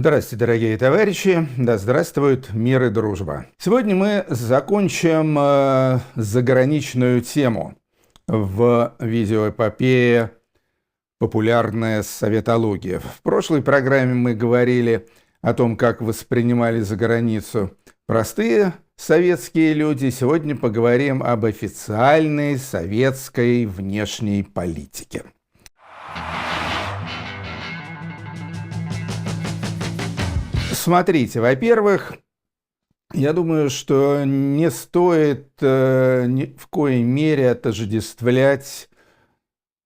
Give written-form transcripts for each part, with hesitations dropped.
Здравствуйте, дорогие товарищи! Да здравствует мир и дружба! Сегодня мы закончим заграничную тему в видеоэпопее «Популярная советология». В прошлой программе мы говорили о том, как воспринимали за границу простые советские люди. Сегодня поговорим об официальной советской внешней политике. Смотрите, во-первых, я думаю, что не стоит ни в коей мере отождествлять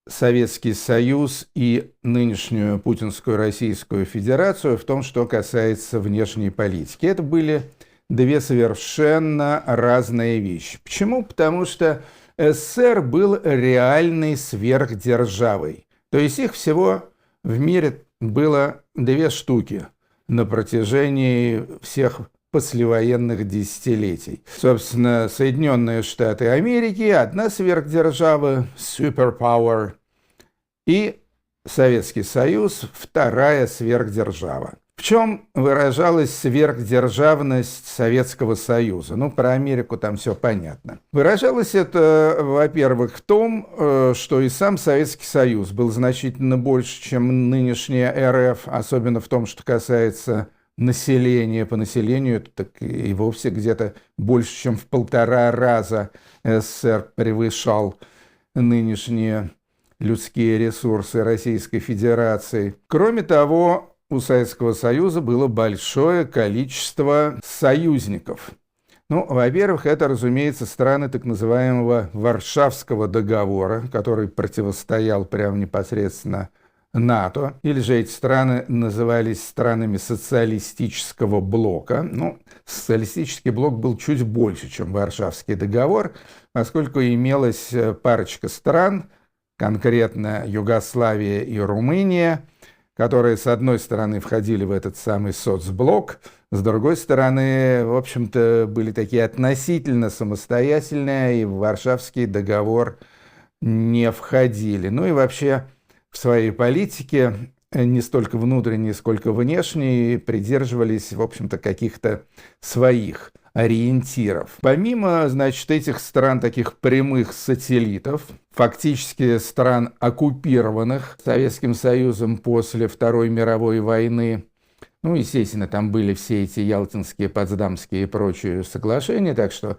Советский Союз и нынешнюю Путинскую Российскую Федерацию в том, что касается внешней политики. Это были две совершенно разные вещи. Почему? Потому что СССР был реальной сверхдержавой. То есть их всего в мире было две штуки на протяжении всех послевоенных десятилетий. Собственно, Соединенные Штаты Америки, одна сверхдержава, суперпауэр, и Советский Союз, вторая сверхдержава. В чем выражалась сверхдержавность Советского Союза? Ну, про Америку там все понятно. Выражалось это, во-первых, в том, что и сам Советский Союз был значительно больше, чем нынешняя РФ, особенно в том, что касается населения. По населению так и вовсе где-то больше, чем в 1,5 раза СССР превышал нынешние людские ресурсы Российской Федерации. Кроме того, у Советского Союза было большое количество союзников. Ну, во-первых, это, разумеется, страны так называемого Варшавского договора, который противостоял прямо непосредственно НАТО, или же эти страны назывались странами социалистического блока. Ну, социалистический блок был чуть больше, чем Варшавский договор, поскольку имелась парочка стран, конкретно Югославия и Румыния, которые, с одной стороны, входили в этот самый соцблок, с другой стороны, в общем-то, были такие относительно самостоятельные и в Варшавский договор не входили. Ну и вообще в своей политике не столько внутренней, сколько внешней придерживались, в общем-то, каких-то своих ориентиров. Помимо, значит, этих стран, таких прямых сателлитов, фактически стран, оккупированных Советским Союзом после Второй мировой войны, ну, естественно, там были все эти ялтинские, потсдамские и прочие соглашения, так что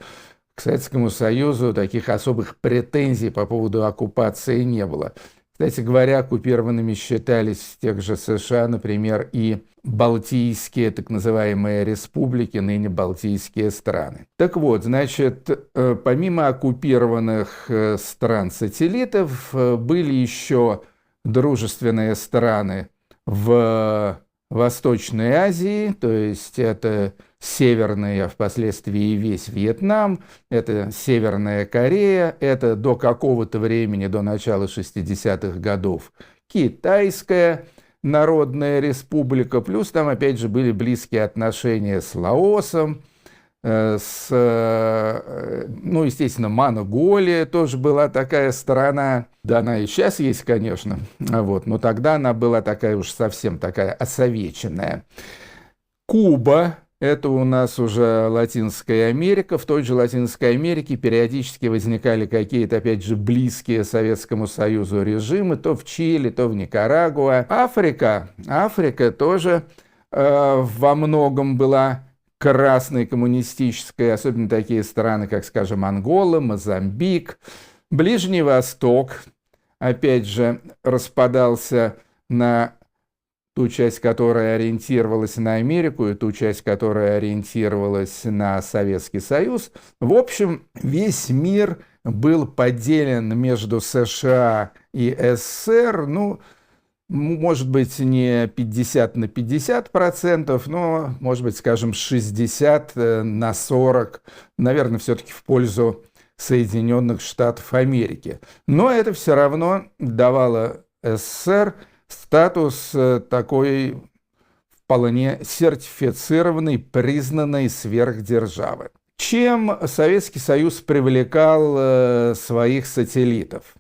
к Советскому Союзу таких особых претензий по поводу оккупации не было. Кстати говоря, оккупированными считались в тех же США, например, и балтийские так называемые республики, ныне балтийские страны. Так вот, значит, помимо оккупированных стран-сателлитов, были еще дружественные страны в Восточной Азии, то есть это Северная, а впоследствии и весь Вьетнам, это Северная Корея, это до какого-то времени, до начала 60-х годов, Китайская Народная Республика, плюс там опять же были близкие отношения с Лаосом, ну, естественно, Монголия тоже была такая страна, да, она и сейчас есть, конечно, вот, но тогда она была такая уж совсем такая осовеченная. Куба. Это у нас уже Латинская Америка. В той же Латинской Америке периодически возникали какие-то, опять же, близкие Советскому Союзу режимы, то в Чили, то в Никарагуа. Африка тоже во многом была красной, коммунистической, особенно такие страны, как, скажем, Ангола, Мозамбик. Ближний Восток, опять же, распадался на ту часть, которая ориентировалась на Америку, и ту часть, которая ориентировалась на Советский Союз. В общем, весь мир был поделен между США и СССР, ну, может быть, не 50 на 50%, но, может быть, скажем, 60 на 40, наверное, все-таки в пользу Соединенных Штатов Америки. Но это все равно давало СССР статус такой вполне сертифицированной, признанной сверхдержавы. Чем Советский Союз привлекал своих сателлитов?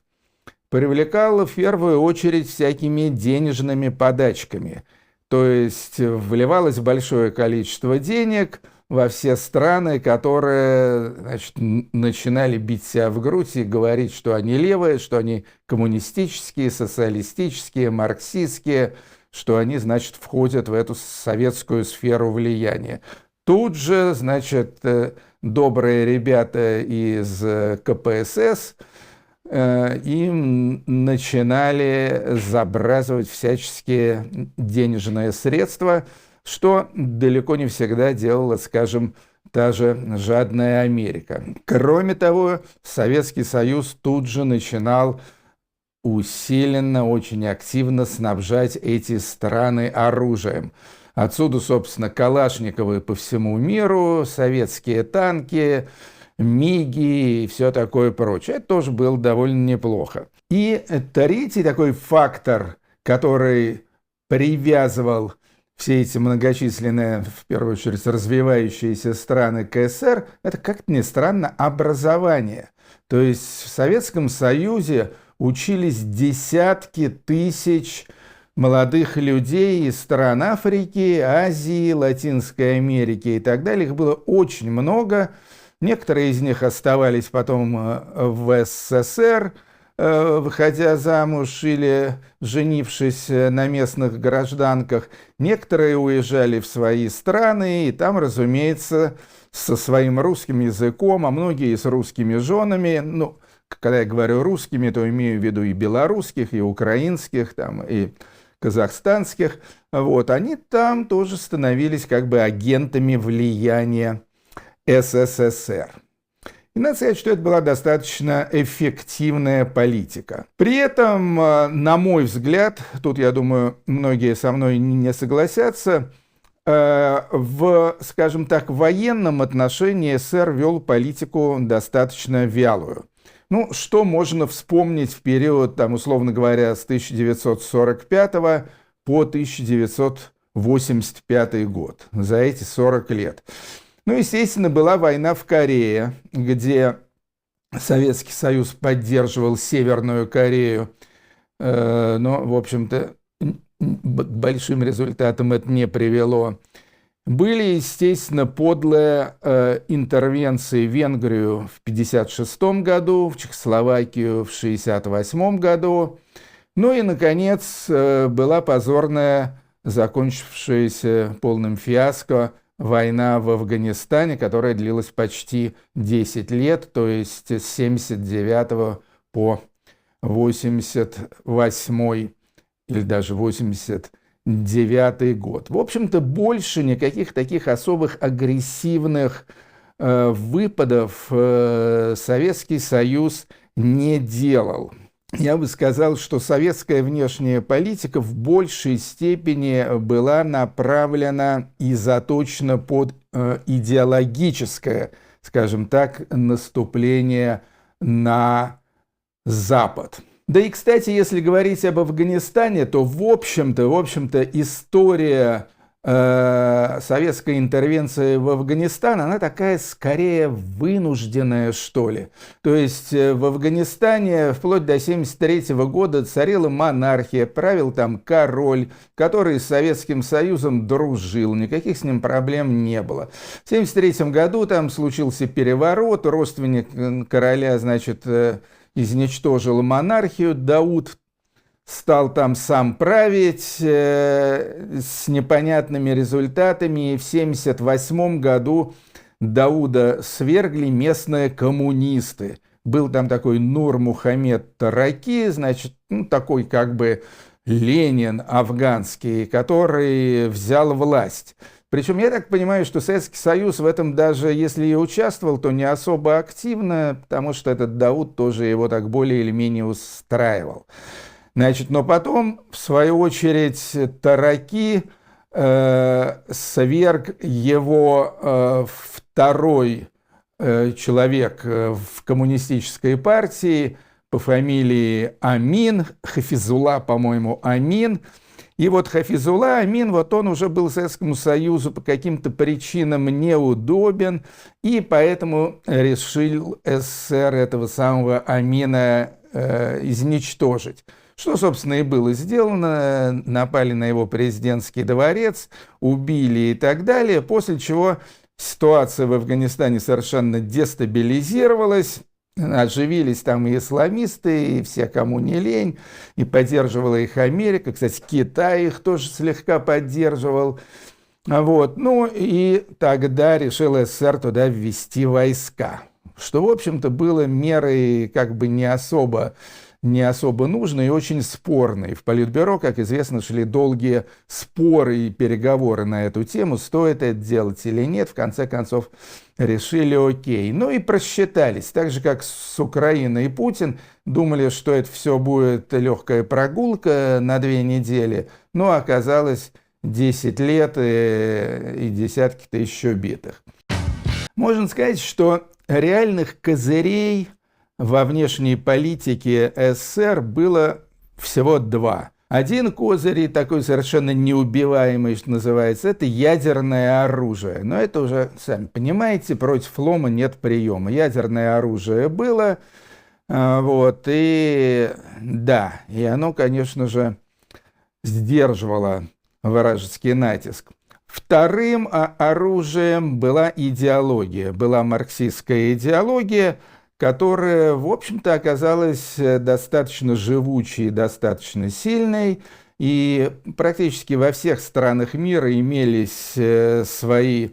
Привлекал в первую очередь всякими денежными подачками. То есть вливалось большое количество денег во все страны, которые, значит, начинали бить себя в грудь и говорить, что они левые, что они коммунистические, социалистические, марксистские, что они, значит, входят в эту советскую сферу влияния. Тут же, значит, добрые ребята из КПСС им начинали забрасывать всяческие денежные средства, что далеко не всегда делала, скажем, та же жадная Америка. Кроме того, Советский Союз тут же начинал усиленно, очень активно снабжать эти страны оружием. Отсюда, собственно, Калашниковы по всему миру, советские танки, МиГи и все такое прочее. Это тоже было довольно неплохо. И третий такой фактор, который привязывал все эти многочисленные, в первую очередь, развивающиеся страны к СССР, это, как ни странно, образование. То есть в Советском Союзе учились десятки тысяч молодых людей из стран Африки, Азии, Латинской Америки и так далее. Их было очень много. Некоторые из них оставались потом в СССР, выходя замуж или женившись на местных гражданках. Некоторые уезжали в свои страны, и там, разумеется, со своим русским языком, а многие с русскими женами. Ну, когда я говорю русскими, то имею в виду и белорусских, и украинских, там, и казахстанских. Вот, они там тоже становились как бы агентами влияния СССР. И надо сказать, что это была достаточно эффективная политика. При этом, на мой взгляд, тут, я думаю, многие со мной не согласятся, в, скажем так, военном отношении СССР вел политику достаточно вялую. Ну, что можно вспомнить в период, там, условно говоря, с 1945 по 1985 год, за эти 40 лет. Ну, естественно, была война в Корее, где Советский Союз поддерживал Северную Корею, но, в общем-то, к большим результатам это не привело. Были, естественно, подлые интервенции в Венгрию в 1956 году, в Чехословакию в 1968 году. Ну и, наконец, была позорная, закончившаяся полным фиаско, война в Афганистане, которая длилась почти 10 лет, то есть с 1979 по 1988 или даже 1989 год. В общем-то, больше никаких таких особых агрессивных выпадов Советский Союз не делал. Я бы сказал, что советская внешняя политика в большей степени была направлена и заточена под идеологическое, скажем так, наступление на Запад. Да и, кстати, если говорить об Афганистане, то, в общем-то, история советской интервенции в Афганистан, она такая скорее вынужденная, что ли. То есть в Афганистане вплоть до 1973 года царила монархия, правил там король, который с Советским Союзом дружил, никаких с ним проблем не было. В 1973 году там случился переворот, родственник короля, значит, изничтожил монархию, Дауд стал там сам править с непонятными результатами, и в 1978 году Дауда свергли местные коммунисты. Был там такой Нур Мухаммед Тараки, значит, ну, такой как бы Ленин афганский, который взял власть. Причем я так понимаю, что Советский Союз в этом даже, если и участвовал, то не особо активно, потому что этот Дауд тоже его так более или менее устраивал. Значит, но потом, в свою очередь, Тараки сверг его второй человек в коммунистической партии по фамилии Амин, Хафизулла, по-моему, Амин. И вот Хафизулла Амин, вот он уже был Советскому Союзу по каким-то причинам неудобен, и поэтому решил СССР этого самого Амина изничтожить. что, собственно, и было сделано. Напали на его президентский дворец, убили и так далее, после чего ситуация в Афганистане совершенно дестабилизировалась. Оживились там и исламисты, и все, кому не лень, и поддерживала их Америка. Кстати, Китай их тоже слегка поддерживал. Вот. Ну и тогда решил СССР туда ввести войска, что, в общем-то, было мерой как бы не особо нужной и очень спорной. В Политбюро, как известно, шли долгие споры и переговоры на эту тему, стоит это делать или нет. В конце концов, решили окей. Ну и просчитались. Так же, как с Украиной и Путин, думали, что это все будет легкая прогулка на 2 недели, но оказалось 10 лет и десятки тысяч убитых. Можно сказать, что реальных козырей во внешней политике СССР было всего 2. Один козырь, такой совершенно неубиваемый, что называется, это ядерное оружие. Но это уже, сами понимаете, против лома нет приема. Ядерное оружие было, вот, и да, и оно, конечно же, сдерживало вражеский натиск. Вторым оружием была идеология, была марксистская идеология, которая, в общем-то, оказалась достаточно живучей, достаточно сильной, и практически во всех странах мира имелись свои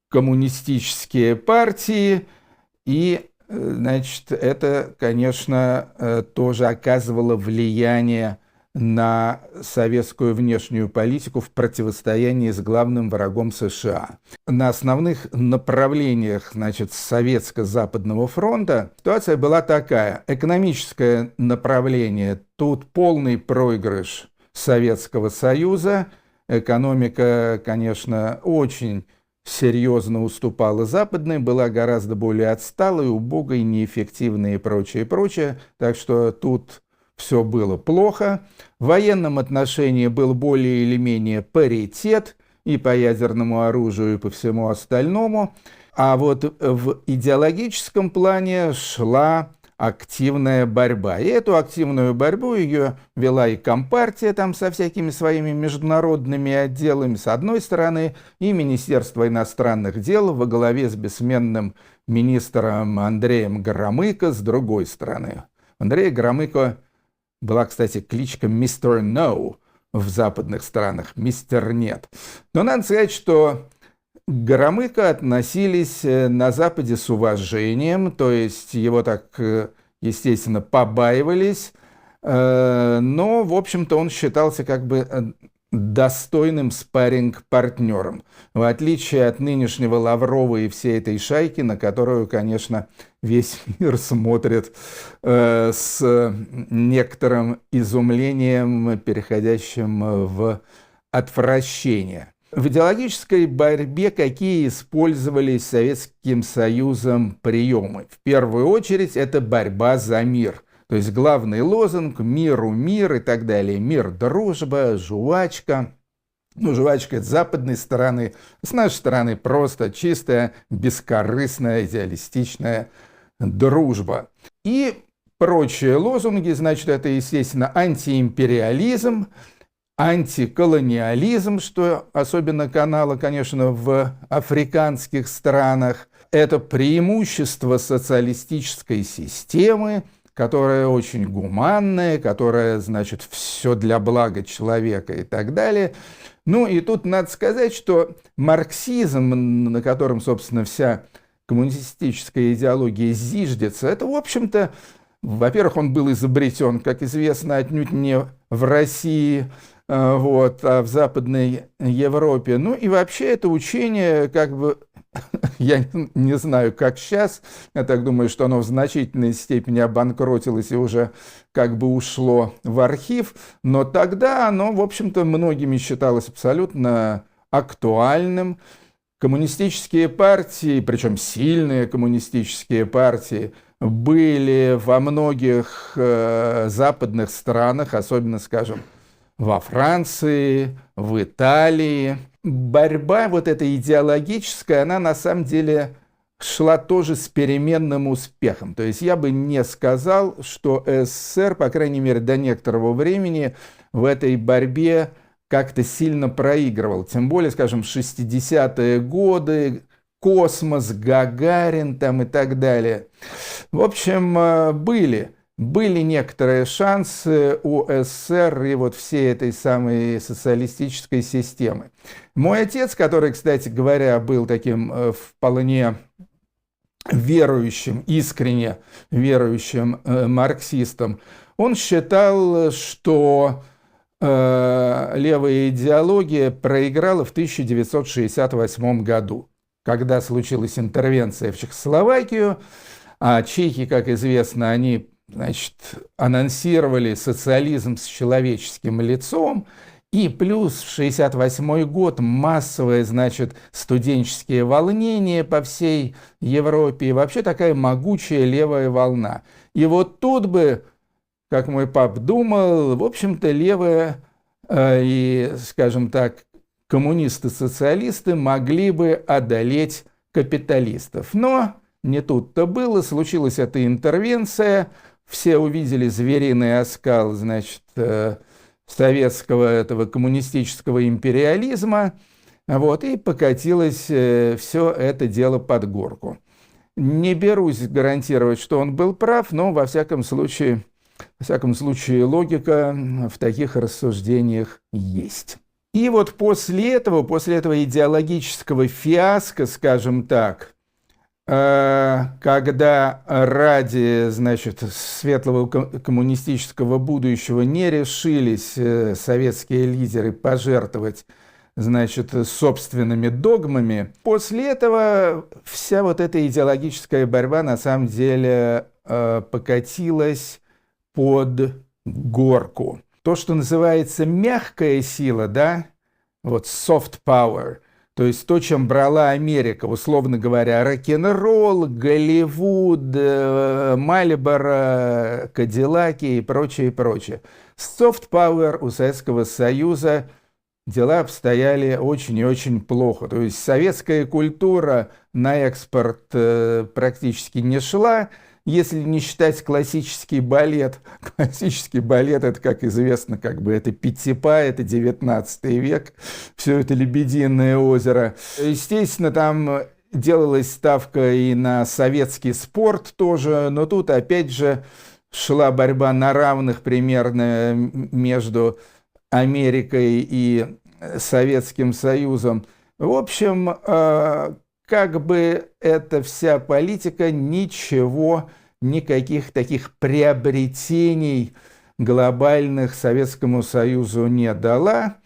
коммунистические партии, и, значит, это, конечно, тоже оказывало влияние на советскую внешнюю политику в противостоянии с главным врагом США. На основных направлениях, значит, Советско-Западного фронта ситуация была такая. Экономическое направление. Тут полный проигрыш Советского Союза. Экономика, конечно, очень серьезно уступала западной, была гораздо более отсталой, убогой, неэффективной и прочее, прочее. Так что тут все было плохо. В военном отношении был более или менее паритет и по ядерному оружию, и по всему остальному. А вот в идеологическом плане шла активная борьба. И эту активную борьбу ее вела и Компартия там со всякими своими международными отделами с одной стороны, и Министерство иностранных дел во главе с бессменным министром Андреем Громыко с другой стороны. Андрей Громыко была, кстати, кличка «Мистер No» в западных странах, «Мистер Нет». Но надо сказать, что к Громыко относились на Западе с уважением, то есть его так, естественно, побаивались, но, в общем-то, он считался как бы достойным спарринг-партнером, в отличие от нынешнего Лаврова и всей этой шайки, на которую, конечно, весь мир смотрит с некоторым изумлением, переходящим в отвращение. В идеологической борьбе какие использовались Советским Союзом приемы? В первую очередь это борьба за мир. То есть главный лозунг «Миру мир» и так далее. Мир, дружба, жвачка. Ну, жвачка – это с западной стороны. С нашей стороны просто чистая, бескорыстная, идеалистичная дружба. И прочие лозунги, значит, это, естественно, антиимпериализм, антиколониализм, что особенно канало, конечно, в африканских странах. Это преимущество социалистической системы, которая очень гуманная, которая, значит, все для блага человека и так далее. Ну и тут надо сказать, что марксизм, на котором, собственно, вся коммунистическая идеология зиждется, это, в общем-то, во-первых, он был изобретен, как известно, отнюдь не в России, вот, а в Западной Европе. Ну и вообще это учение, как бы, я не знаю, как сейчас, я так думаю, что оно в значительной степени обанкротилось и уже как бы ушло в архив, но тогда оно, в общем-то, многими считалось абсолютно актуальным. Коммунистические партии, причем сильные коммунистические партии, были во многих западных странах, особенно, скажем, во Франции, в Италии. Борьба вот эта идеологическая, она на самом деле шла тоже с переменным успехом. То есть я бы не сказал, что СССР, по крайней мере, до некоторого времени в этой борьбе как-то сильно проигрывал. Тем более, скажем, в 60-е годы, космос, Гагарин там и так далее. В общем, были некоторые шансы у СССР и вот всей этой самой социалистической системы. Мой отец, который, кстати говоря, был таким вполне верующим, искренне верующим марксистом, он считал, что левая идеология проиграла в 1968 году, когда случилась интервенция в Чехословакию, а чехи, как известно, они, значит, анонсировали социализм с человеческим лицом, и плюс в 1968 год массовые, значит, студенческие волнения по всей Европе, и вообще такая могучая левая волна. И вот тут бы, как мой пап думал, в общем-то, левые и, скажем так, коммунисты-социалисты могли бы одолеть капиталистов. Но не тут-то было, случилась эта интервенция, все увидели звериный оскал, значит, советского этого коммунистического империализма, вот, и покатилось все это дело под горку. Не берусь гарантировать, что он был прав, но во всяком случае, логика в таких рассуждениях есть. И вот после этого идеологического фиаско, скажем так, когда ради, значит, светлого коммунистического будущего не решились советские лидеры пожертвовать, значит, собственными догмами, после этого вся вот эта идеологическая борьба на самом деле покатилась под горку. То, что называется мягкая сила, да, вот soft power, то есть то, чем брала Америка, условно говоря, рок-н-ролл, Голливуд, Мальборо, Кадиллаки и прочее, прочее. С soft power у Советского Союза дела обстояли очень и очень плохо. То есть советская культура на экспорт практически не шла, если не считать классический балет. Классический балет, это, как известно, как бы это Петтипа, это 19 век, все это «Лебединое озеро». Естественно, там делалась ставка и на советский спорт тоже, но тут опять же шла борьба на равных примерно между Америкой и Советским Союзом. В общем, как бы эта вся политика никаких таких приобретений глобальных Советскому Союзу не дала.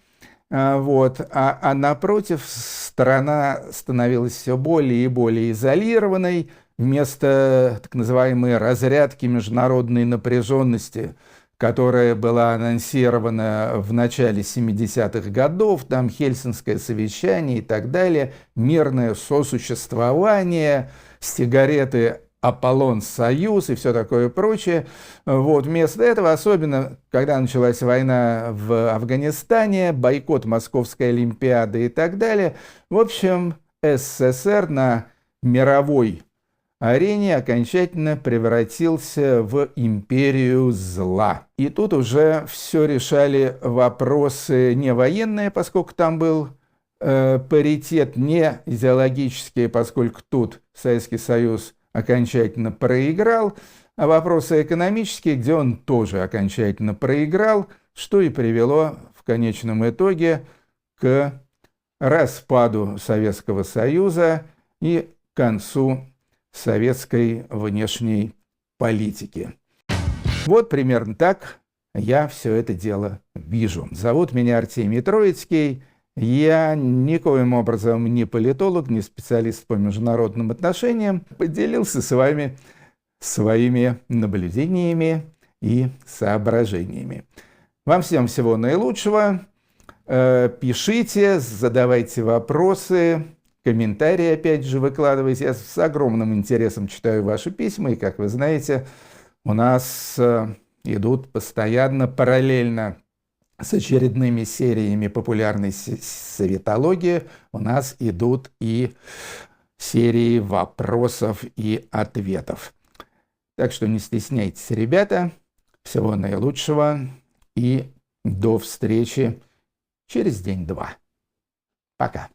А напротив, страна становилась все более и более изолированной. Вместо так называемой разрядки международной напряженности, которая была анонсирована в начале 70-х годов, там Хельсинское совещание и так далее, мирное сосуществование, сигареты Аполлон-Союз и все такое прочее. Вот, вместо этого, особенно когда началась война в Афганистане, бойкот Московской Олимпиады и так далее, в общем, СССР на мировой арене окончательно превратился в империю зла. И тут уже все решали вопросы не военные, поскольку там был паритет, не идеологические, поскольку тут Советский Союз окончательно проиграл, а вопросы экономические, где он тоже окончательно проиграл, что и привело в конечном итоге к распаду Советского Союза и концу советской внешней политики. Вот примерно так я все это дело вижу. Зовут меня Артемий Троицкий. Я никоим образом не политолог, не специалист по международным отношениям. Поделился с вами своими наблюдениями и соображениями. Вам всем всего наилучшего. Пишите, задавайте вопросы. Комментарии, опять же, выкладывайте. Я с огромным интересом читаю ваши письма, и, как вы знаете, у нас идут постоянно, параллельно с очередными сериями популярной советологии, у нас идут и серии вопросов и ответов. Так что не стесняйтесь, ребята. Всего наилучшего и до встречи через день-два. Пока.